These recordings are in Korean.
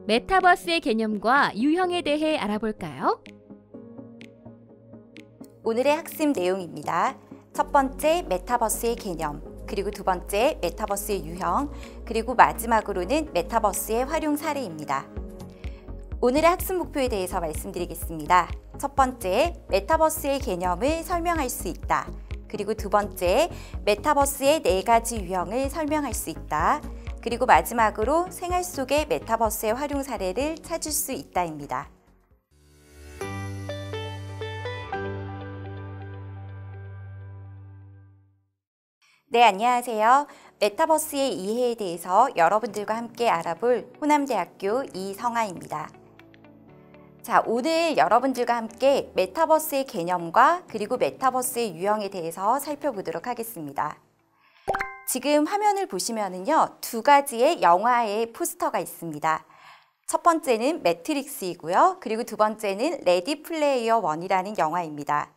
메타버스의 개념과 유형에 대해 알아볼까요? 오늘의 학습 내용입니다. 첫 번째, 메타버스의 개념, 그리고 두 번째, 메타버스의 유형, 그리고 마지막으로는 메타버스의 활용 사례입니다. 오늘의 학습 목표에 대해서 말씀드리겠습니다. 첫 번째, 메타버스의 개념을 설명할 수 있다. 그리고 두 번째, 메타버스의 4가지 유형을 설명할 수 있다. 그리고 마지막으로 생활 속의 메타버스의 활용 사례를 찾을 수 있다입니다. 네, 안녕하세요. 메타버스의 이해에 대해서 여러분들과 함께 알아볼 호남대학교 이성아입니다. 자, 오늘 여러분들과 함께 메타버스의 개념과 그리고 메타버스의 유형에 대해서 살펴보도록 하겠습니다. 지금 화면을 보시면은요, 2가지의 영화의 포스터가 있습니다. 첫 번째는 매트릭스이고요. 그리고 두 번째는 레디 플레이어 원이라는 영화입니다.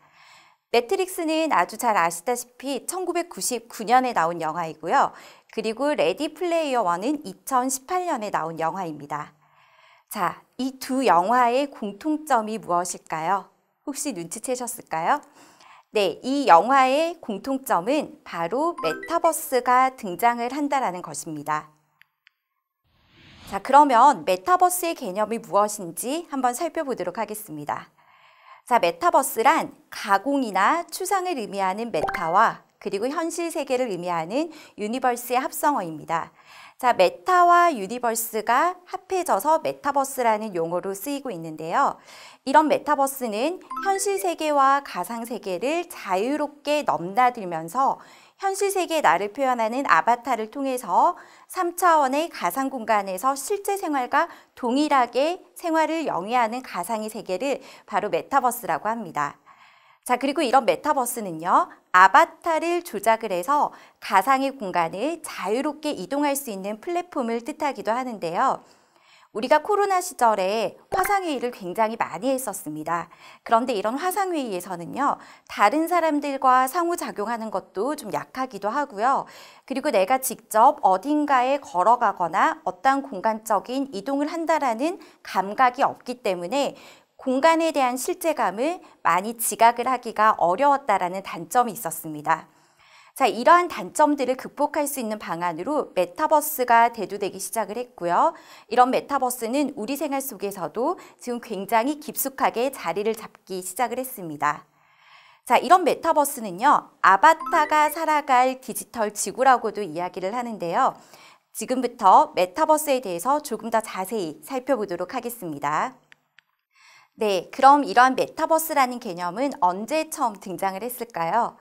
매트릭스는 아주 잘 아시다시피 1999년에 나온 영화이고요. 그리고 레디 플레이어 원은 2018년에 나온 영화입니다. 자, 이 두 영화의 공통점이 무엇일까요? 혹시 눈치채셨을까요? 네, 이 영화의 공통점은 바로 메타버스가 등장을 한다는 것입니다. 자, 그러면 메타버스의 개념이 무엇인지 한번 살펴보도록 하겠습니다. 자, 메타버스란 가공이나 추상을 의미하는 메타와 그리고 현실 세계를 의미하는 유니버스의 합성어입니다. 자, 메타와 유니버스가 합해져서 메타버스라는 용어로 쓰이고 있는데요. 이런 메타버스는 현실 세계와 가상 세계를 자유롭게 넘나들면서 현실 세계의 나를 표현하는 아바타를 통해서 3차원의 가상 공간에서 실제 생활과 동일하게 생활을 영위하는 가상의 세계를 바로 메타버스라고 합니다. 자, 그리고 이런 메타버스는요, 아바타를 조작을 해서 가상의 공간을 자유롭게 이동할 수 있는 플랫폼을 뜻하기도 하는데요. 우리가 코로나 시절에 화상회의를 굉장히 많이 했었습니다. 그런데 이런 화상회의에서는요, 다른 사람들과 상호작용하는 것도 좀 약하기도 하고요. 그리고 내가 직접 어딘가에 걸어가거나 어떤 공간적인 이동을 한다라는 감각이 없기 때문에 공간에 대한 실제감을 많이 지각을 하기가 어려웠다라는 단점이 있었습니다. 자, 이러한 단점들을 극복할 수 있는 방안으로 메타버스가 대두되기 시작을 했고요. 이런 메타버스는 우리 생활 속에서도 지금 굉장히 깊숙하게 자리를 잡기 시작을 했습니다. 자, 이런 메타버스는요, 아바타가 살아갈 디지털 지구라고도 이야기를 하는데요. 지금부터 메타버스에 대해서 조금 더 자세히 살펴보도록 하겠습니다. 네, 그럼 이러한 메타버스라는 개념은 언제 처음 등장을 했을까요?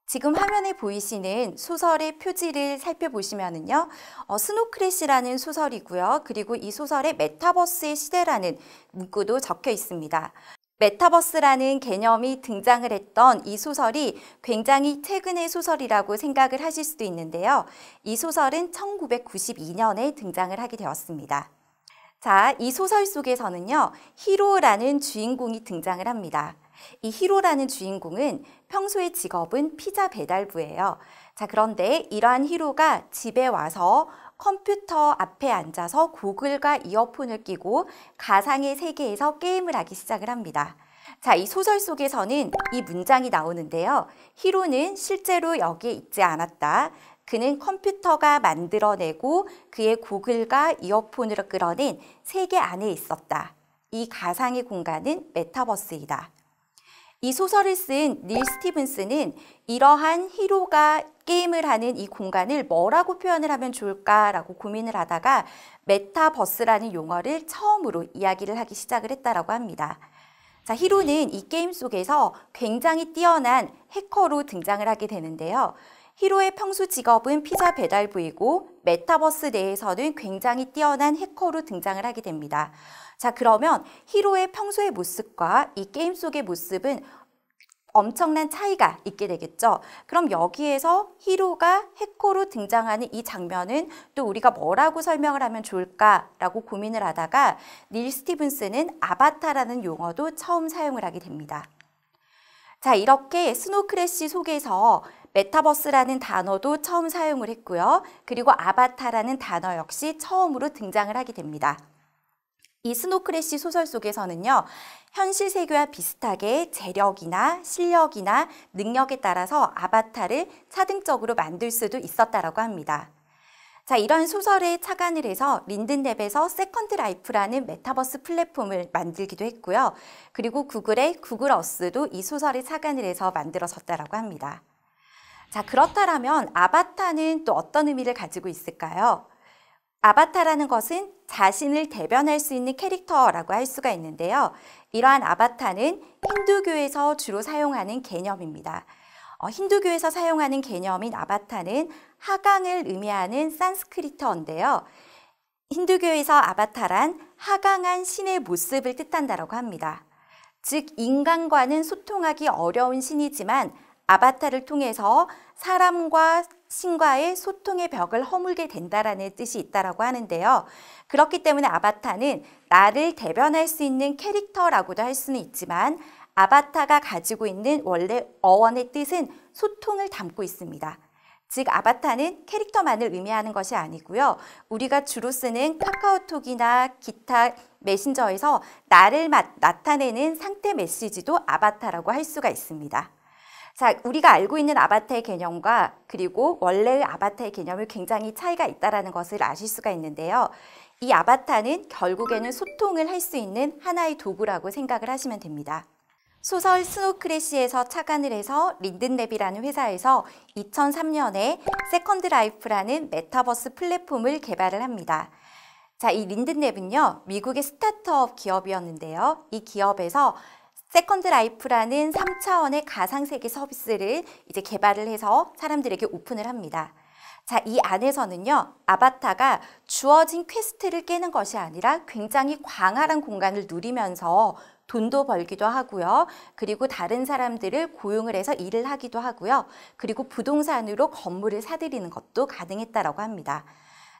지금 화면에 보이시는 소설의 표지를 살펴보시면은요, 스노크래시라는 소설이고요. 그리고 이 소설에 메타버스의 시대라는 문구도 적혀 있습니다. 메타버스라는 개념이 등장을 했던 이 소설이 굉장히 최근의 소설이라고 생각을 하실 수도 있는데요. 이 소설은 1992년에 등장을 하게 되었습니다. 자, 이 소설 속에서는요, 히로라는 주인공이 등장을 합니다. 이 히로라는 주인공은 평소의 직업은 피자 배달부예요. 자, 그런데 이러한 히로가 집에 와서 컴퓨터 앞에 앉아서 고글과 이어폰을 끼고 가상의 세계에서 게임을 하기 시작을 합니다. 자, 이 소설 속에서는 이 문장이 나오는데요. 히로는 실제로 여기에 있지 않았다. 그는 컴퓨터가 만들어내고 그의 고글과 이어폰으로 끌어낸 세계 안에 있었다. 이 가상의 공간은 메타버스이다. 이 소설을 쓴 닐 스티븐스는 이러한 히로가 게임을 하는 이 공간을 뭐라고 표현을 하면 좋을까라고 고민을 하다가 메타버스라는 용어를 처음으로 이야기를 하기 시작을 했다라고 합니다. 자, 히로는 이 게임 속에서 굉장히 뛰어난 해커로 등장을 하게 되는데요. 히로의 평소 직업은 피자 배달부이고 메타버스 내에서는 굉장히 뛰어난 해커로 등장을 하게 됩니다. 자, 그러면 히로의 평소의 모습과 이 게임 속의 모습은 엄청난 차이가 있게 되겠죠. 그럼 여기에서 히로가 해커로 등장하는 이 장면은 또 우리가 뭐라고 설명을 하면 좋을까라고 고민을 하다가 닐 스티븐스는 아바타라는 용어도 처음 사용을 하게 됩니다. 자, 이렇게 스노크래시 속에서 메타버스라는 단어도 처음 사용을 했고요. 그리고 아바타라는 단어 역시 처음으로 등장을 하게 됩니다. 이 스노크래시 소설 속에서는요, 현실 세계와 비슷하게 재력이나 실력이나 능력에 따라서 아바타를 차등적으로 만들 수도 있었다라고 합니다. 자, 이런 소설에 착안을 해서 린든랩에서 세컨드 라이프라는 메타버스 플랫폼을 만들기도 했고요. 그리고 구글의 구글어스도 이 소설에 착안을 해서 만들어졌다라고 합니다. 자, 그렇다면 아바타는 또 어떤 의미를 가지고 있을까요? 아바타라는 것은 자신을 대변할 수 있는 캐릭터라고 할 수가 있는데요. 이러한 아바타는 힌두교에서 주로 사용하는 개념입니다. 힌두교에서 사용하는 개념인 아바타는 하강을 의미하는 산스크리트어인데요. 힌두교에서 아바타란 하강한 신의 모습을 뜻한다고 합니다. 즉, 인간과는 소통하기 어려운 신이지만 아바타를 통해서 사람과 신과의 소통의 벽을 허물게 된다라는 뜻이 있다라고 하는데요. 그렇기 때문에 아바타는 나를 대변할 수 있는 캐릭터라고도 할 수는 있지만 아바타가 가지고 있는 원래 어원의 뜻은 소통을 담고 있습니다. 즉, 아바타는 캐릭터만을 의미하는 것이 아니고요. 우리가 주로 쓰는 카카오톡이나 기타 메신저에서 나를 나타내는 상태 메시지도 아바타라고 할 수가 있습니다. 자, 우리가 알고 있는 아바타의 개념과 그리고 원래의 아바타의 개념이 굉장히 차이가 있다는 것을 아실 수가 있는데요. 이 아바타는 결국에는 소통을 할 수 있는 하나의 도구라고 생각을 하시면 됩니다. 소설 스노크래시에서 착안을 해서 린든랩이라는 회사에서 2003년에 세컨드 라이프라는 메타버스 플랫폼을 개발을 합니다. 자, 이 린든랩은요, 미국의 스타트업 기업이었는데요. 이 기업에서 세컨드 라이프라는 3차원의 가상세계 서비스를 이제 개발을 해서 사람들에게 오픈을 합니다. 자, 이 안에서는요, 아바타가 주어진 퀘스트를 깨는 것이 아니라 굉장히 광활한 공간을 누리면서 돈도 벌기도 하고요. 그리고 다른 사람들을 고용을 해서 일을 하기도 하고요. 그리고 부동산으로 건물을 사들이는 것도 가능했다라고 합니다.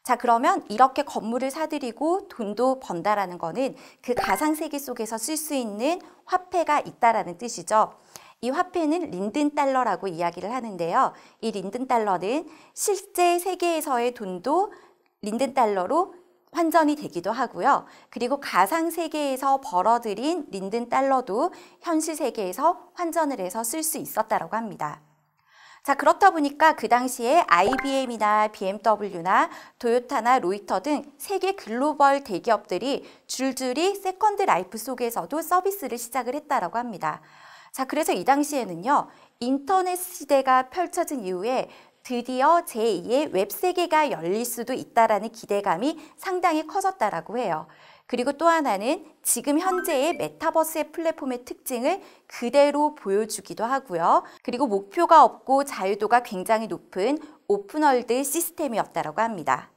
자, 그러면 이렇게 건물을 사들이고 돈도 번다라는 거는 그 가상세계 속에서 쓸 수 있는 화폐가 있다라는 뜻이죠. 이 화폐는 린든 달러라고 이야기를 하는데요. 이 린든 달러는 실제 세계에서의 돈도 린든 달러로 환전이 되기도 하고요. 그리고 가상세계에서 벌어들인 린든 달러도 현실 세계에서 환전을 해서 쓸 수 있었다라고 합니다. 자, 그렇다 보니까 그 당시에 IBM이나 BMW나 토요타나 로이터 등 세계 글로벌 대기업들이 줄줄이 세컨드 라이프 속에서도 서비스를 시작을 했다라고 합니다. 자, 그래서 이 당시에는요, 인터넷 시대가 펼쳐진 이후에 드디어 제2의 웹 세계가 열릴 수도 있다라는 기대감이 상당히 커졌다라고 해요. 그리고 또 하나는 지금 현재의 메타버스의 플랫폼의 특징을 그대로 보여주기도 하고요. 그리고 목표가 없고 자유도가 굉장히 높은 오픈월드 시스템이었다고 합니다.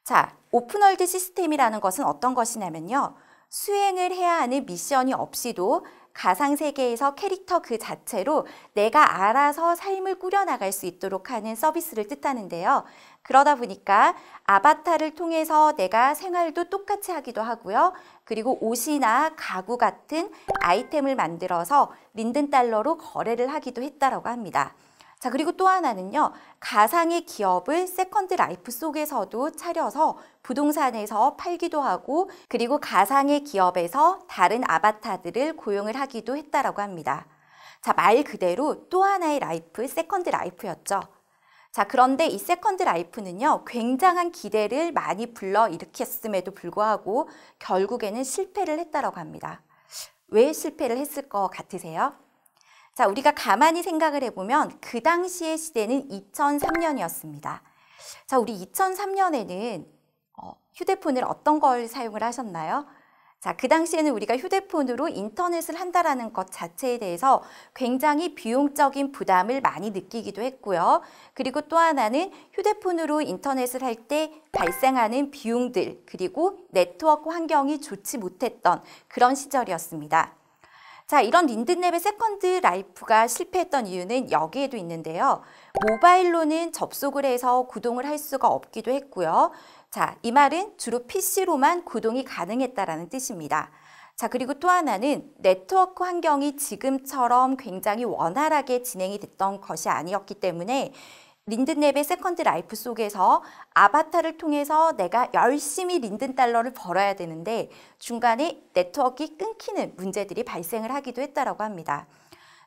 자, 오픈월드 시스템이라는 것은 어떤 것이냐면요. 수행을 해야 하는 미션이 없이도 가상세계에서 캐릭터 그 자체로 내가 알아서 삶을 꾸려나갈 수 있도록 하는 서비스를 뜻하는데요. 그러다 보니까 아바타를 통해서 내가 생활도 똑같이 하기도 하고요. 그리고 옷이나 가구 같은 아이템을 만들어서 린든 달러로 거래를 하기도 했다라고 합니다. 자, 그리고 또 하나는요, 가상의 기업을 세컨드 라이프 속에서도 차려서 부동산에서 팔기도 하고, 그리고 가상의 기업에서 다른 아바타들을 고용을 하기도 했다라고 합니다. 자, 말 그대로 또 하나의 라이프, 세컨드 라이프였죠. 자, 그런데 이 세컨드 라이프는요, 굉장한 기대를 많이 불러일으켰음에도 불구하고 결국에는 실패를 했다라고 합니다. 왜 실패를 했을 것 같으세요? 자, 우리가 가만히 생각을 해보면 그 당시의 시대는 2003년이었습니다. 자, 우리 2003년에는 휴대폰을 어떤 걸 사용을 하셨나요? 자, 그 당시에는 우리가 휴대폰으로 인터넷을 한다라는 것 자체에 대해서 굉장히 비용적인 부담을 많이 느끼기도 했고요. 그리고 또 하나는 휴대폰으로 인터넷을 할 때 발생하는 비용들, 그리고 네트워크 환경이 좋지 못했던 그런 시절이었습니다. 자, 이런 린든랩의 세컨드 라이프가 실패했던 이유는 여기에도 있는데요. 모바일로는 접속을 해서 구동을 할 수가 없기도 했고요. 자, 이 말은 주로 PC로만 구동이 가능했다라는 뜻입니다. 자, 그리고 또 하나는 네트워크 환경이 지금처럼 굉장히 원활하게 진행이 됐던 것이 아니었기 때문에 린든랩의 세컨드 라이프 속에서 아바타를 통해서 내가 열심히 린든 달러를 벌어야 되는데 중간에 네트워크가 끊기는 문제들이 발생을 하기도 했다고 합니다.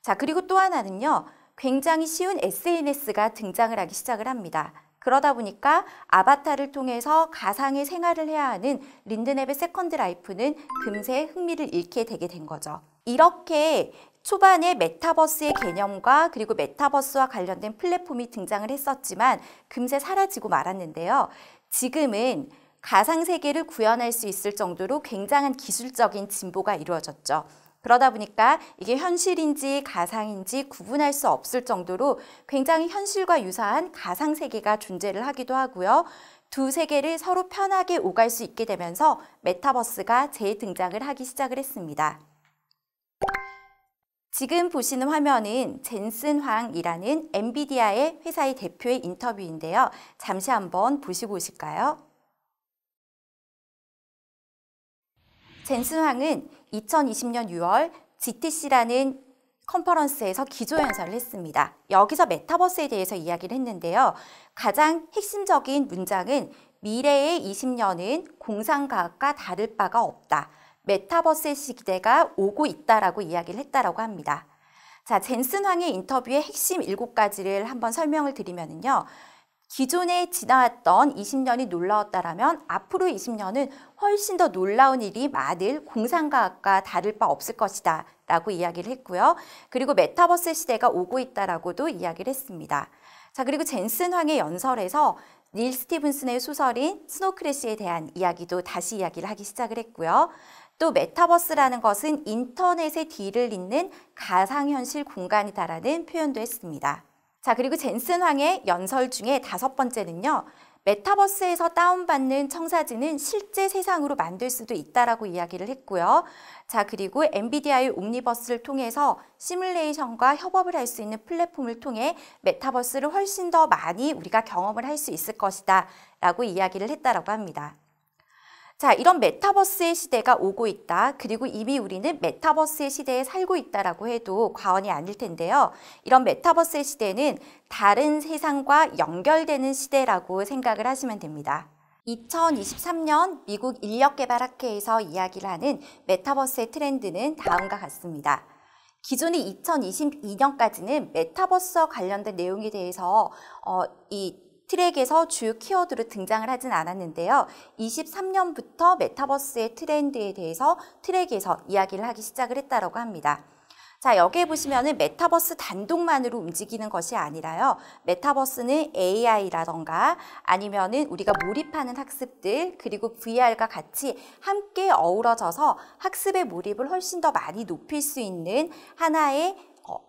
자, 그리고 또 하나는요. 굉장히 쉬운 SNS가 등장을 하기 시작을 합니다. 그러다 보니까 아바타를 통해서 가상의 생활을 해야 하는 린든앱의 세컨드 라이프는 금세 흥미를 잃게 되게 된 거죠. 이렇게 초반에 메타버스의 개념과 그리고 메타버스와 관련된 플랫폼이 등장을 했었지만 금세 사라지고 말았는데요. 지금은 가상세계를 구현할 수 있을 정도로 굉장한 기술적인 진보가 이루어졌죠. 그러다 보니까 이게 현실인지 가상인지 구분할 수 없을 정도로 굉장히 현실과 유사한 가상세계가 존재를 하기도 하고요. 두 세계를 서로 편하게 오갈 수 있게 되면서 메타버스가 재등장을 하기 시작을 했습니다. 지금 보시는 화면은 젠슨 황이라는 엔비디아의 회사의 대표의 인터뷰인데요. 잠시 한번 보시고 오실까요? 젠슨 황은 2020년 6월 GTC라는 컨퍼런스에서 기조연설을 했습니다. 여기서 메타버스에 대해서 이야기를 했는데요. 가장 핵심적인 문장은 미래의 20년은 공상과학과 다를 바가 없다. 메타버스의 시대가 오고 있다라고 이야기를 했다라고 합니다. 자, 젠슨 황의 인터뷰의 핵심 7가지를 한번 설명을 드리면요. 기존에 지나왔던 20년이 놀라웠다라면 앞으로 20년은 훨씬 더 놀라운 일이 많을 공상과학과 다를 바 없을 것이다 라고 이야기를 했고요. 그리고 메타버스 시대가 오고 있다라고도 이야기를 했습니다. 자, 그리고 젠슨 황의 연설에서 닐 스티븐슨의 소설인 스노크래시에 대한 이야기도 다시 이야기를 하기 시작을 했고요. 또 메타버스라는 것은 인터넷의 뒤를 잇는 가상현실 공간이다라는 표현도 했습니다. 자, 그리고 젠슨 황의 연설 중에 5번째는요. 메타버스에서 다운받는 청사진은 실제 세상으로 만들 수도 있다라고 이야기를 했고요. 자, 그리고 엔비디아의 옴니버스를 통해서 시뮬레이션과 협업을 할 수 있는 플랫폼을 통해 메타버스를 훨씬 더 많이 우리가 경험을 할 수 있을 것이다 라고 이야기를 했다라고 합니다. 자, 이런 메타버스의 시대가 오고 있다. 그리고 이미 우리는 메타버스의 시대에 살고 있다라고 해도 과언이 아닐 텐데요. 이런 메타버스의 시대는 다른 세상과 연결되는 시대라고 생각을 하시면 됩니다. 2023년 미국 인력개발학회에서 이야기를 하는 메타버스의 트렌드는 다음과 같습니다. 기존의 2022년까지는 메타버스와 관련된 내용에 대해서 이 트랙에서 주요 키워드로 등장을 하진 않았는데요. 23년부터 메타버스의 트렌드에 대해서 트랙에서 이야기를 하기 시작을 했다고 합니다. 자, 여기에 보시면은 메타버스 단독만으로 움직이는 것이 아니라요. 메타버스는 AI라던가 아니면은 우리가 몰입하는 학습들 그리고 VR과 같이 함께 어우러져서 학습의 몰입을 훨씬 더 많이 높일 수 있는 하나의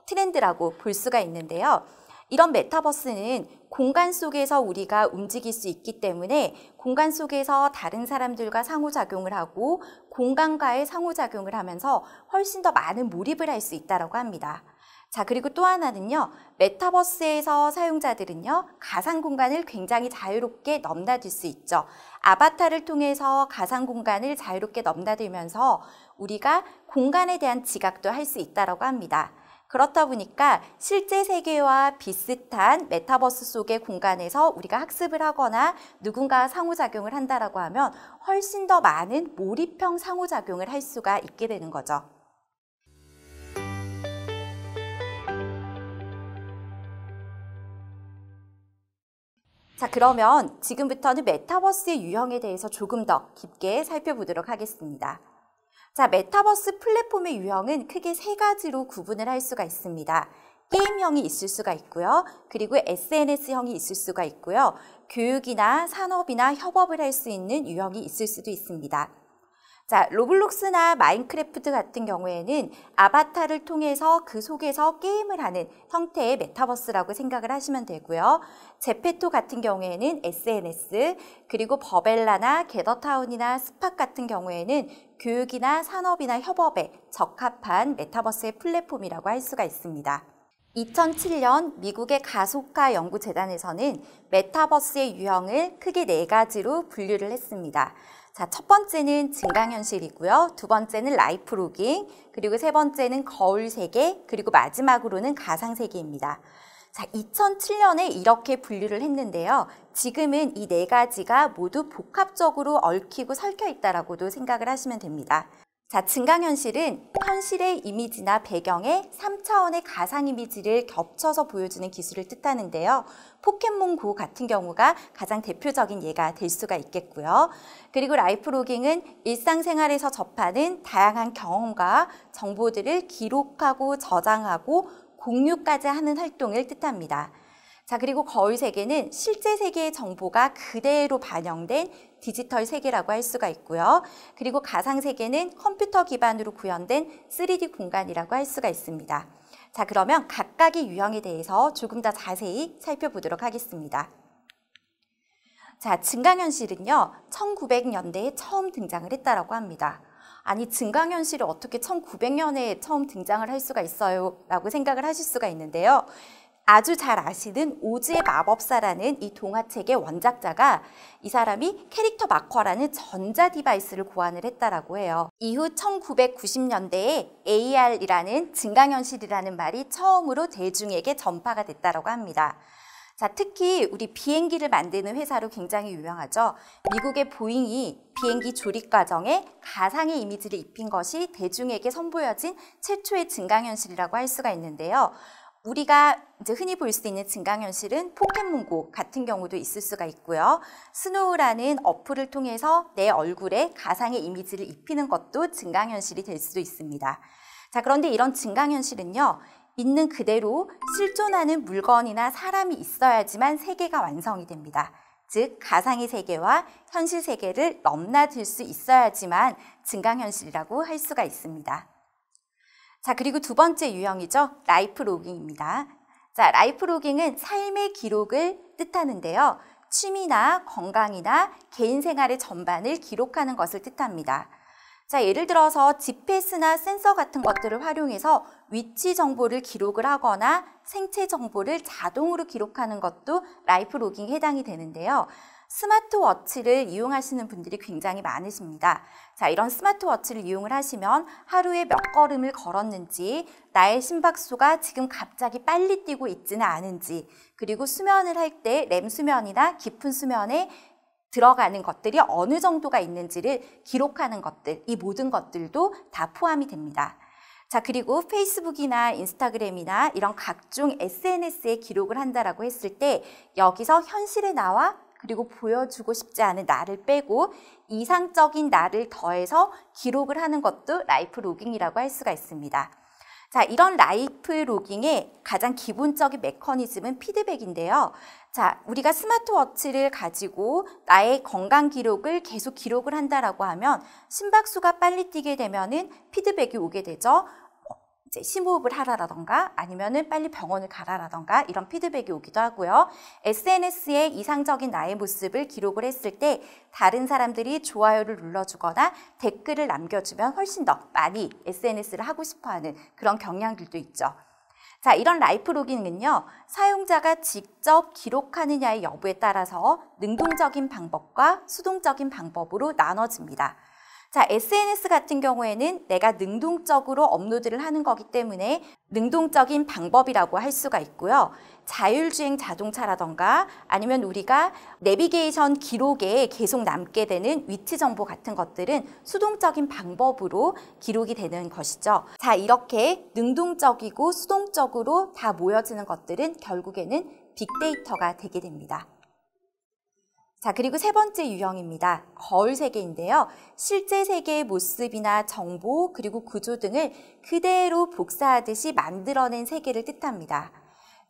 트렌드라고 볼 수가 있는데요. 이런 메타버스는 공간 속에서 우리가 움직일 수 있기 때문에 공간 속에서 다른 사람들과 상호작용을 하고 공간과의 상호작용을 하면서 훨씬 더 많은 몰입을 할 수 있다고 합니다. 자, 그리고 또 하나는요. 메타버스에서 사용자들은요. 가상 공간을 굉장히 자유롭게 넘나들 수 있죠. 아바타를 통해서 가상 공간을 자유롭게 넘나들면서 우리가 공간에 대한 지각도 할 수 있다고 합니다. 그렇다 보니까 실제 세계와 비슷한 메타버스 속의 공간에서 우리가 학습을 하거나 누군가와 상호작용을 한다라고 하면 훨씬 더 많은 몰입형 상호작용을 할 수가 있게 되는 거죠. 자, 그러면 지금부터는 메타버스의 유형에 대해서 조금 더 깊게 살펴보도록 하겠습니다. 자, 메타버스 플랫폼의 유형은 크게 3가지로 구분을 할 수가 있습니다. 게임형이 있을 수가 있고요. 그리고 SNS형이 있을 수가 있고요. 교육이나 산업이나 협업을 할 수 있는 유형이 있을 수도 있습니다. 자, 로블록스나 마인크래프트 같은 경우에는 아바타를 통해서 그 속에서 게임을 하는 형태의 메타버스라고 생각을 하시면 되고요. 제페토 같은 경우에는 SNS, 그리고 버벨라나 게더타운이나 스팟 같은 경우에는 교육이나 산업이나 협업에 적합한 메타버스의 플랫폼이라고 할 수가 있습니다. 2007년 미국의 가속화 연구재단에서는 메타버스의 유형을 크게 4가지로 분류를 했습니다. 자, 첫 번째는 증강현실이고요. 두 번째는 라이프 로깅, 그리고 세 번째는 거울 세계, 그리고 마지막으로는 가상 세계입니다. 자, 2007년에 이렇게 분류를 했는데요. 지금은 이 네 가지가 모두 복합적으로 얽히고 설켜 있다라고도 생각을 하시면 됩니다. 자, 증강현실은 현실의 이미지나 배경에 3차원의 가상 이미지를 겹쳐서 보여주는 기술을 뜻하는데요. 포켓몬고 같은 경우가 가장 대표적인 예가 될 수가 있겠고요. 그리고 라이프 로깅은 일상생활에서 접하는 다양한 경험과 정보들을 기록하고 저장하고 공유까지 하는 활동을 뜻합니다. 자, 그리고 거울 세계는 실제 세계의 정보가 그대로 반영된 디지털 세계라고 할 수가 있고요. 그리고 가상 세계는 컴퓨터 기반으로 구현된 3D 공간이라고 할 수가 있습니다. 자, 그러면 각각의 유형에 대해서 조금 더 자세히 살펴보도록 하겠습니다. 자, 증강현실은요, 1900년대에 처음 등장을 했다라고 합니다. 아니, 증강현실이 어떻게 1900년에 처음 등장을 할 수가 있어요? 라고 생각을 하실 수가 있는데요. 아주 잘 아시는 오즈의 마법사라는 이 동화책의 원작자가 이 사람이 캐릭터 마커라는 전자 디바이스를 고안을 했다라고 해요. 이후 1990년대에 AR이라는 증강현실이라는 말이 처음으로 대중에게 전파가 됐다라고 합니다. 자, 특히 우리 비행기를 만드는 회사로 굉장히 유명하죠. 미국의 보잉이 비행기 조립 과정에 가상의 이미지를 입힌 것이 대중에게 선보여진 최초의 증강현실이라고 할 수가 있는데요. 우리가 이제 흔히 볼 수 있는 증강현실은 포켓몬고 같은 경우도 있을 수가 있고요. 스노우라는 어플을 통해서 내 얼굴에 가상의 이미지를 입히는 것도 증강현실이 될 수도 있습니다. 자, 그런데 이런 증강현실은요, 있는 그대로 실존하는 물건이나 사람이 있어야지만 세계가 완성이 됩니다. 즉, 가상의 세계와 현실 세계를 넘나들 수 있어야지만 증강현실이라고 할 수가 있습니다. 자, 그리고 두 번째 유형이죠. 라이프 로깅입니다. 자, 라이프 로깅은 삶의 기록을 뜻하는데요. 취미나 건강이나 개인 생활의 전반을 기록하는 것을 뜻합니다. 자, 예를 들어서 GPS나 센서 같은 것들을 활용해서 위치 정보를 기록을 하거나 생체 정보를 자동으로 기록하는 것도 라이프 로깅에 해당이 되는데요. 스마트워치를 이용하시는 분들이 굉장히 많으십니다. 자, 이런 스마트워치를 이용을 하시면 하루에 몇 걸음을 걸었는지, 나의 심박수가 지금 갑자기 빨리 뛰고 있지는 않은지, 그리고 수면을 할 때 렘 수면이나 깊은 수면에 들어가는 것들이 어느 정도가 있는지를 기록하는 것들, 이 모든 것들도 다 포함이 됩니다. 자, 그리고 페이스북이나 인스타그램이나 이런 각종 SNS에 기록을 한다라고 했을 때 여기서 현실의 나와 그리고 보여주고 싶지 않은 나를 빼고 이상적인 나를 더해서 기록을 하는 것도 라이프 로깅이라고 할 수가 있습니다. 자, 이런 라이프 로깅의 가장 기본적인 메커니즘은 피드백인데요. 자, 우리가 스마트워치를 가지고 나의 건강 기록을 계속 기록을 한다라고 하면 심박수가 빨리 뛰게 되면은 피드백이 오게 되죠. 이제 심호흡을 하라라던가 아니면은 빨리 병원을 가라라던가 이런 피드백이 오기도 하고요. SNS에 이상적인 나의 모습을 기록을 했을 때 다른 사람들이 좋아요를 눌러주거나 댓글을 남겨주면 훨씬 더 많이 SNS를 하고 싶어하는 그런 경향들도 있죠. 자, 이런 라이프 로깅은요, 사용자가 직접 기록하느냐의 여부에 따라서 능동적인 방법과 수동적인 방법으로 나눠집니다. 자, SNS 같은 경우에는 내가 능동적으로 업로드를 하는 거기 때문에 능동적인 방법이라고 할 수가 있고요. 자율주행 자동차라던가 아니면 우리가 내비게이션 기록에 계속 남게 되는 위치 정보 같은 것들은 수동적인 방법으로 기록이 되는 것이죠. 자, 이렇게 능동적이고 수동적으로 다 모여지는 것들은 결국에는 빅데이터가 되게 됩니다. 자, 그리고 세 번째 유형입니다. 거울 세계인데요. 실제 세계의 모습이나 정보 그리고 구조 등을 그대로 복사하듯이 만들어낸 세계를 뜻합니다.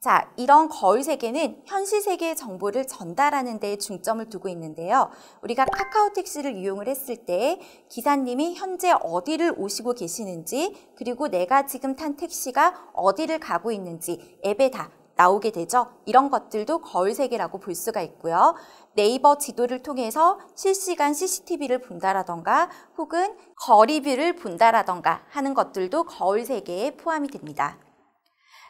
자, 이런 거울 세계는 현실 세계의 정보를 전달하는 데 중점을 두고 있는데요. 우리가 카카오 택시를 이용을 했을 때 기사님이 현재 어디를 오시고 계시는지 그리고 내가 지금 탄 택시가 어디를 가고 있는지 앱에 다 나오게 되죠. 이런 것들도 거울 세계라고 볼 수가 있고요. 네이버 지도를 통해서 실시간 CCTV를 본다라던가 혹은 거리뷰를 본다라던가 하는 것들도 거울 세계에 포함이 됩니다.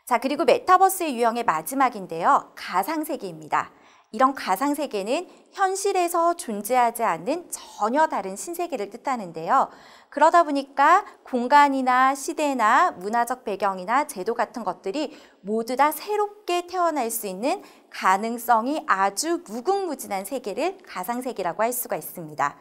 자, 그리고 메타버스의 유형의 마지막인데요. 가상 세계입니다. 이런 가상세계는 현실에서 존재하지 않는 전혀 다른 신세계를 뜻하는데요. 그러다 보니까 공간이나 시대나 문화적 배경이나 제도 같은 것들이 모두 다 새롭게 태어날 수 있는 가능성이 아주 무궁무진한 세계를 가상세계라고 할 수가 있습니다.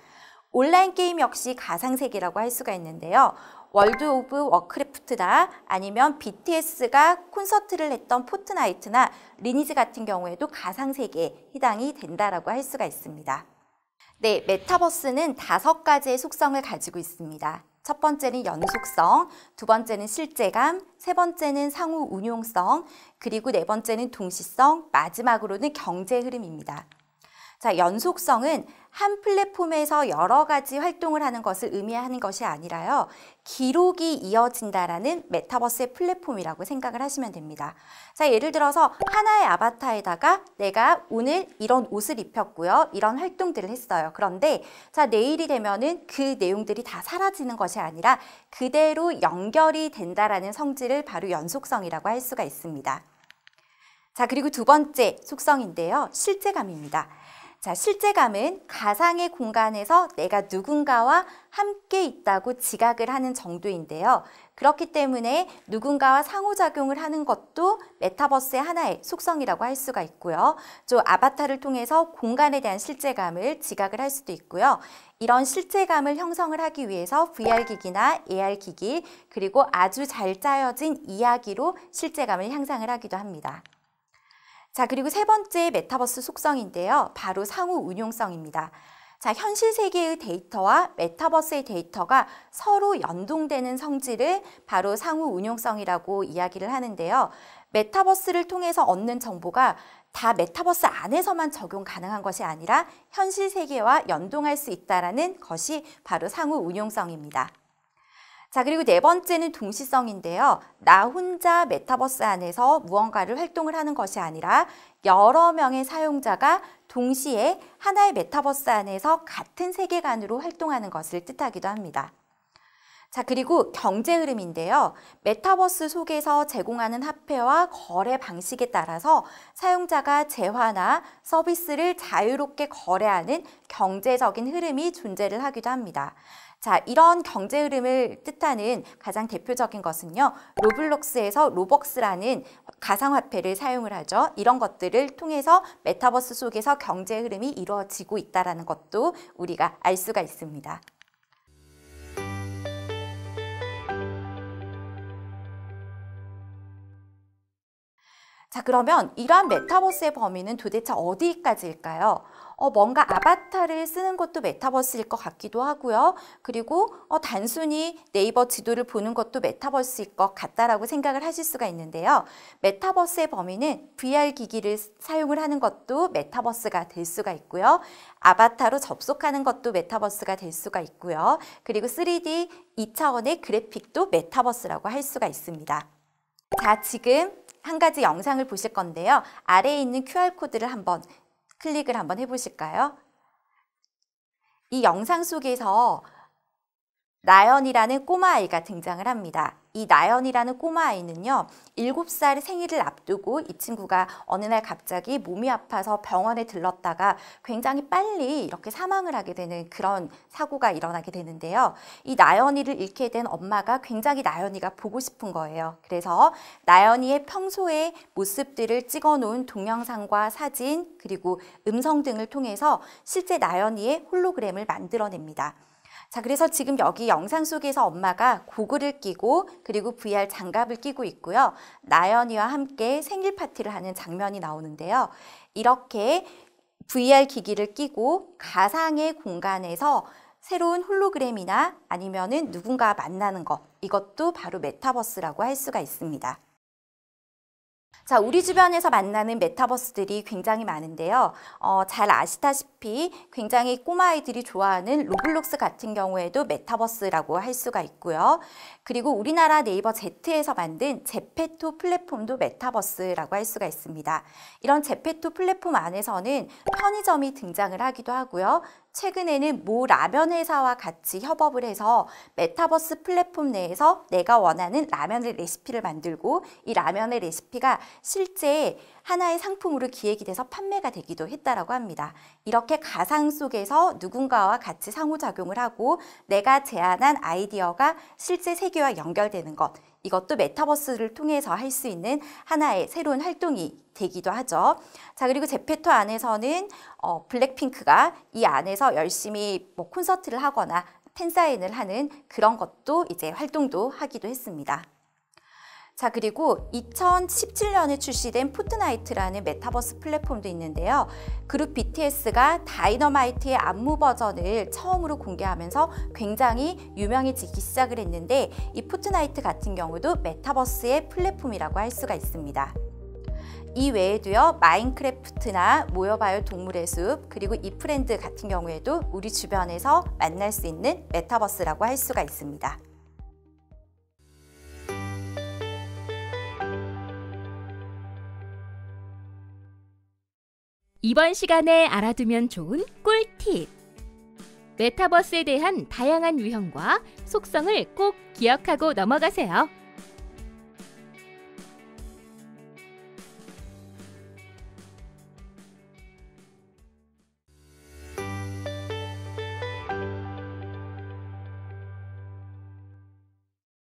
온라인 게임 역시 가상세계라고 할 수가 있는데요. 월드 오브 워크래프트나 아니면 BTS가 콘서트를 했던 포트나이트나 리니지 같은 경우에도 가상세계에 해당이 된다라고 할 수가 있습니다. 네, 메타버스는 5가지의 속성을 가지고 있습니다. 첫 번째는 연속성, 두 번째는 실제감, 세 번째는 상호 운용성, 그리고 네 번째는 동시성, 마지막으로는 경제 흐름입니다. 자, 연속성은 한 플랫폼에서 여러 가지 활동을 하는 것을 의미하는 것이 아니라요. 기록이 이어진다라는 메타버스의 플랫폼이라고 생각을 하시면 됩니다. 자, 예를 들어서 하나의 아바타에다가 내가 오늘 이런 옷을 입혔고요. 이런 활동들을 했어요. 그런데 자, 내일이 되면은 그 내용들이 다 사라지는 것이 아니라 그대로 연결이 된다라는 성질을 바로 연속성이라고 할 수가 있습니다. 자, 그리고 두 번째 속성인데요. 실제감입니다. 자, 실제감은 가상의 공간에서 내가 누군가와 함께 있다고 지각을 하는 정도인데요. 그렇기 때문에 누군가와 상호작용을 하는 것도 메타버스의 하나의 속성이라고 할 수가 있고요. 저 아바타를 통해서 공간에 대한 실제감을 지각을 할 수도 있고요. 이런 실제감을 형성을 하기 위해서 VR기기나 AR기기, 그리고 아주 잘 짜여진 이야기로 실제감을 향상을 하기도 합니다. 자, 그리고 세 번째 메타버스 속성인데요. 바로 상호 운용성입니다. 자, 현실 세계의 데이터와 메타버스의 데이터가 서로 연동되는 성질을 바로 상호 운용성이라고 이야기를 하는데요. 메타버스를 통해서 얻는 정보가 다 메타버스 안에서만 적용 가능한 것이 아니라 현실 세계와 연동할 수 있다는 것이 바로 상호 운용성입니다. 자, 그리고 네 번째는 동시성인데요. 나 혼자 메타버스 안에서 무언가를 활동을 하는 것이 아니라 여러 명의 사용자가 동시에 하나의 메타버스 안에서 같은 세계관으로 활동하는 것을 뜻하기도 합니다. 자, 그리고 경제 흐름인데요. 메타버스 속에서 제공하는 화폐와 거래 방식에 따라서 사용자가 재화나 서비스를 자유롭게 거래하는 경제적인 흐름이 존재를 하기도 합니다. 자, 이런 경제 흐름을 뜻하는 가장 대표적인 것은요. 로블록스에서 로벅스라는 가상화폐를 사용을 하죠. 이런 것들을 통해서 메타버스 속에서 경제 흐름이 이루어지고 있다는 것도 우리가 알 수가 있습니다. 자, 그러면 이러한 메타버스의 범위는 도대체 어디까지일까요? 뭔가 아바타를 쓰는 것도 메타버스일 것 같기도 하고요. 그리고 단순히 네이버 지도를 보는 것도 메타버스일 것 같다라고 생각을 하실 수가 있는데요. 메타버스의 범위는 VR 기기를 사용을 하는 것도 메타버스가 될 수가 있고요. 아바타로 접속하는 것도 메타버스가 될 수가 있고요. 그리고 3D 2차원의 그래픽도 메타버스라고 할 수가 있습니다. 자, 지금 한 가지 영상을 보실 건데요. 아래에 있는 QR코드를 한번 클릭을 한번 해보실까요? 이 영상 속에서 나연이라는 꼬마아이가 등장을 합니다. 이 나연이라는 꼬마아이는요. 7살 생일을 앞두고 이 친구가 어느 날 갑자기 몸이 아파서 병원에 들렀다가 굉장히 빨리 이렇게 사망을 하게 되는 그런 사고가 일어나게 되는데요. 이 나연이를 잃게 된 엄마가 굉장히 나연이가 보고 싶은 거예요. 그래서 나연이의 평소의 모습들을 찍어 놓은 동영상과 사진 그리고 음성 등을 통해서 실제 나연이의 홀로그램을 만들어냅니다. 자, 그래서 지금 여기 영상 속에서 엄마가 고글을 끼고 그리고 VR 장갑을 끼고 있고요. 나연이와 함께 생일 파티를 하는 장면이 나오는데요. 이렇게 VR 기기를 끼고 가상의 공간에서 새로운 홀로그램이나 아니면은 누군가 만나는 것, 이것도 바로 메타버스라고 할 수가 있습니다. 자, 우리 주변에서 만나는 메타버스들이 굉장히 많은데요. 잘 아시다시피 굉장히 꼬마아이들이 좋아하는 로블록스 같은 경우에도 메타버스라고 할 수가 있고요. 그리고 우리나라 네이버 Z에서 만든 제페토 플랫폼도 메타버스라고 할 수가 있습니다. 이런 제페토 플랫폼 안에서는 편의점이 등장을 하기도 하고요. 최근에는 모 라면 회사와 같이 협업을 해서 메타버스 플랫폼 내에서 내가 원하는 라면의 레시피를 만들고 이 라면의 레시피가 실제 하나의 상품으로 기획이 돼서 판매가 되기도 했다라고 합니다. 이렇게 가상 속에서 누군가와 같이 상호작용을 하고 내가 제안한 아이디어가 실제 세계와 연결되는 것, 이것도 메타버스를 통해서 할 수 있는 하나의 새로운 활동이 되기도 하죠. 자, 그리고 제페토 안에서는 블랙핑크가 이 안에서 열심히 콘서트를 하거나 팬사인을 하는 그런 것도 이제 활동도 하기도 했습니다. 자, 그리고 2017년에 출시된 포트나이트라는 메타버스 플랫폼도 있는데요. 그룹 BTS가 다이너마이트의 안무 버전을 처음으로 공개하면서 굉장히 유명해지기 시작을 했는데 이 포트나이트 같은 경우도 메타버스의 플랫폼이라고 할 수가 있습니다. 이 외에도요, 마인크래프트나 모여봐요 동물의 숲, 그리고 이프렌드 같은 경우에도 우리 주변에서 만날 수 있는 메타버스라고 할 수가 있습니다. 이번 시간에 알아두면 좋은 꿀팁! 메타버스에 대한 다양한 유형과 속성을 꼭 기억하고 넘어가세요.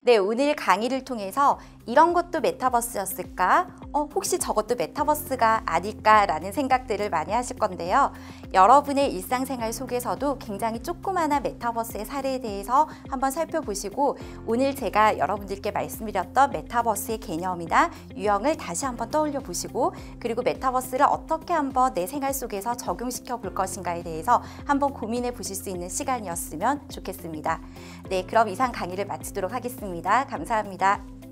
네, 오늘 강의를 통해서 이런 것도 메타버스였을까? 혹시 저것도 메타버스가 아닐까라는 생각들을 많이 하실 건데요. 여러분의 일상생활 속에서도 굉장히 조그마한 메타버스의 사례에 대해서 한번 살펴보시고 오늘 제가 여러분들께 말씀드렸던 메타버스의 개념이나 유형을 다시 한번 떠올려 보시고 그리고 메타버스를 어떻게 한번 내 생활 속에서 적용시켜 볼 것인가에 대해서 한번 고민해 보실 수 있는 시간이었으면 좋겠습니다. 네, 그럼 이상 강의를 마치도록 하겠습니다. 감사합니다.